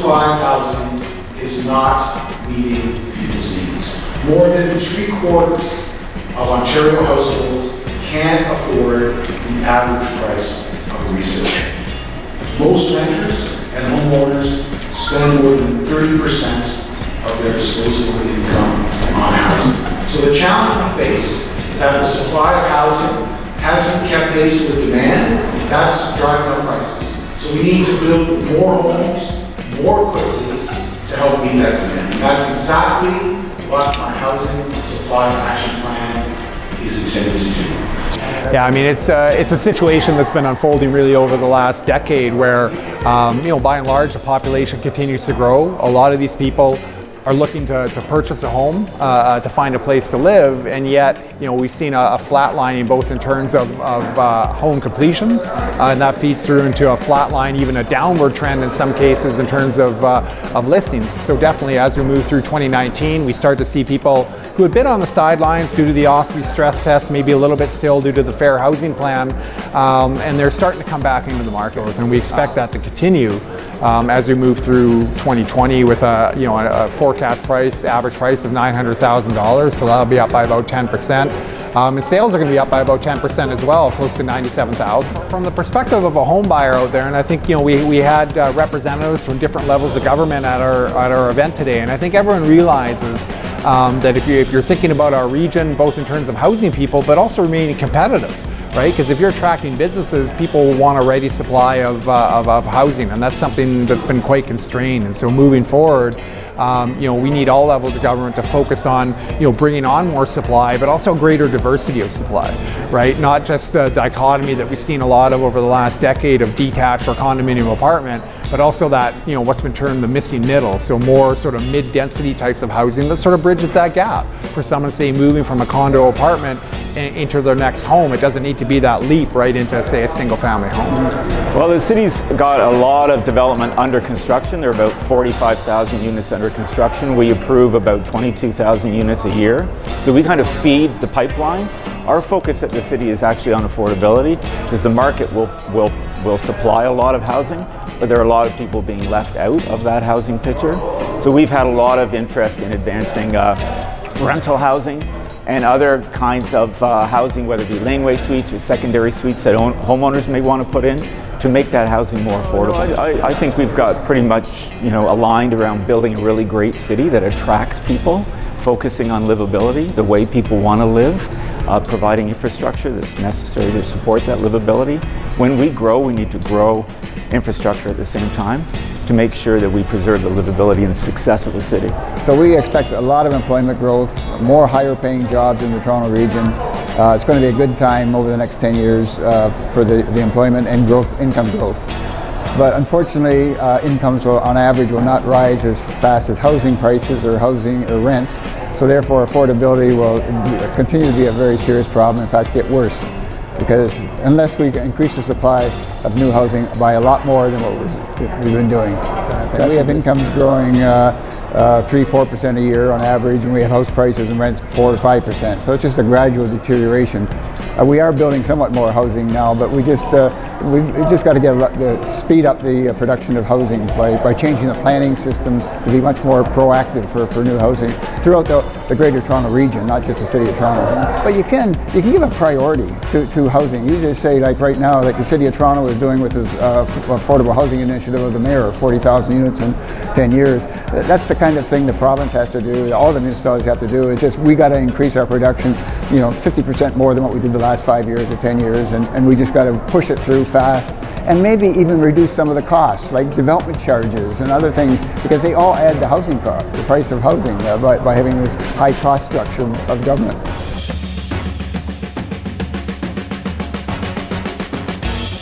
supply of housing is not meeting people's needs. More than 3/4 of Ontario households can't afford the average price of a resale. Most renters and homeowners spend more than 30% of their disposable income on housing. So the challenge we face is that the supply of housing hasn't kept pace with demand. That's driving up prices. So we need to build more homes more quickly to help meet that demand. And that's exactly what my housing supply action plan is intended to do. Yeah, I mean, it's a situation that's been unfolding really over the last decade where, by and large, the population continues to grow. A lot of these people are looking to purchase a home, to find a place to live, and yet, we've seen a flatlining both in terms of home completions, and that feeds through into a flatline, even a downward trend in some cases in terms of listings. So definitely, as we move through 2019, we start to see people who had been on the sidelines due to the OSFI stress test, maybe a little bit still due to the Fair Housing Plan, and they're starting to come back into the market, and we expect that to continue as we move through 2020 with a forecast price, average price of $900,000, so that'll be up by about 10%. And sales are going to be up by about 10% as well, close to 97,000. From the perspective of a home buyer out there, and I think we had representatives from different levels of government at our event today, and I think everyone realizes that if you're thinking about our region, both in terms of housing people, but also remaining competitive, right? Because if you're attracting businesses, people will want a ready supply of housing, and that's something that's been quite constrained. And so moving forward, we need all levels of government to focus on, bringing on more supply, but also greater diversity of supply, right? Not just the dichotomy that we've seen a lot of over the last decade of detached or condominium apartment, but also that, what's been termed the missing middle. So more sort of mid-density types of housing that sort of bridges that gap for someone, say, moving from a condo apartment into their next home. It doesn't need to be that leap right into, say, a single family home. Well, the city's got a lot of development under construction. There are about 45,000 units under construction. We approve about 22,000 units a year. So we kind of feed the pipeline. Our focus at the city is actually on affordability, because the market will supply a lot of housing, but there are a lot of people being left out of that housing picture. So we've had a lot of interest in advancing rental housing and other kinds of housing, whether it be laneway suites or secondary suites that homeowners may want to put in, to make that housing more affordable. I think we've got pretty much aligned around building a really great city that attracts people, focusing on livability, the way people want to live, providing infrastructure that's necessary to support that livability. When we grow, we need to grow infrastructure at the same time to make sure that we preserve the livability and success of the city. So we expect a lot of employment growth, more higher paying jobs in the Toronto region. It's going to be a good time over the next 10 years for the employment and income growth. But unfortunately, incomes on average will not rise as fast as housing prices or rents. So therefore, affordability will continue to be a very serious problem, in fact get worse. Because unless we increase the supply of new housing by a lot more than what we've been doing. We have incomes growing 3-4% a year on average, and we have house prices and rents 4 to 5%. So it's just a gradual deterioration. We are building somewhat more housing now, but we've just got to speed up the production of housing by changing the planning system to be much more proactive for new housing throughout the Greater Toronto region, not just the City of Toronto. But you can give a priority to housing. You just say, like right now, like the City of Toronto is doing with this affordable housing initiative of the mayor, 40,000 units in 10 years. That's the kind of thing the province has to do, all the municipalities have to do. It's just we got to increase our production, 50% more than what we did the last 5 years or 10 years, and we just got to push it through fast, and maybe even reduce some of the costs, like development charges and other things, because they all add to housing cost, the price of housing, by having this high cost structure of government.